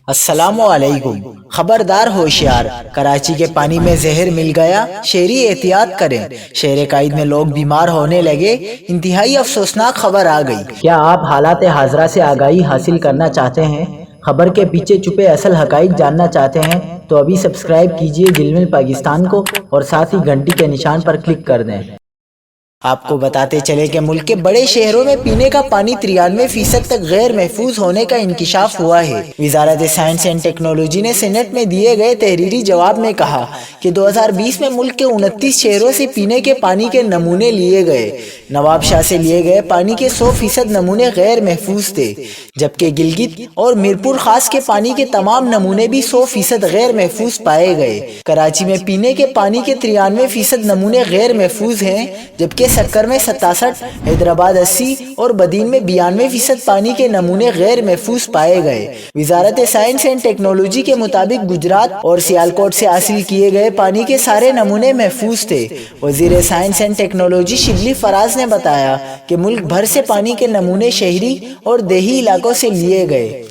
السلام علیکم۔ خبردار ہوشیار، کراچی کے پانی میں زہر مل گیا، شہری احتیاط کریں۔ شہر قائد میں لوگ بیمار ہونے لگے، انتہائی افسوسناک خبر آ گئی۔ کیا آپ حالات حاضرہ سے آگاہی حاصل کرنا چاہتے ہیں؟ خبر کے پیچھے چھپے اصل حقائق جاننا چاہتے ہیں تو ابھی سبسکرائب کیجئے دل مل پاکستان کو اور ساتھ ہی گھنٹی کے نشان پر کلک کر دیں۔ آپ کو بتاتے چلے کہ ملک کے بڑے شہروں میں پینے کا پانی 93% تک غیر محفوظ ہونے کا انکشاف ہوا ہے۔ وزارت سائنس اینڈ ٹیکنالوجی نے سینٹ میں دیے گئے تحریری جواب میں کہا کہ 2020 میں ملک کے 29 شہروں سے پینے کے پانی کے نمونے لیے گئے۔ نواب شاہ سے لیے گئے پانی کے 100% نمونے غیر محفوظ تھے، جبکہ گلگت اور میرپور خاص کے پانی کے تمام نمونے بھی 100% غیر محفوظ پائے گئے۔ کراچی میں پینے کے پانی کے 93% نمونے غیر محفوظ ہیں، جبکہ سکر میں 67، حیدرآباد 80 اور بدین میں 92% پانی کے نمونے غیر محفوظ پائے گئے۔ وزارت سائنس اینڈ ٹیکنالوجی کے مطابق گجرات اور سیالکوٹ سے حاصل کیے گئے پانی کے سارے نمونے محفوظ تھے۔ وزیر science and technology Shibli Faraz نے بتایا کہ ملک بھر سے پانی کے نمونے شہری اور دیہی علاقوں سے لیے گئے۔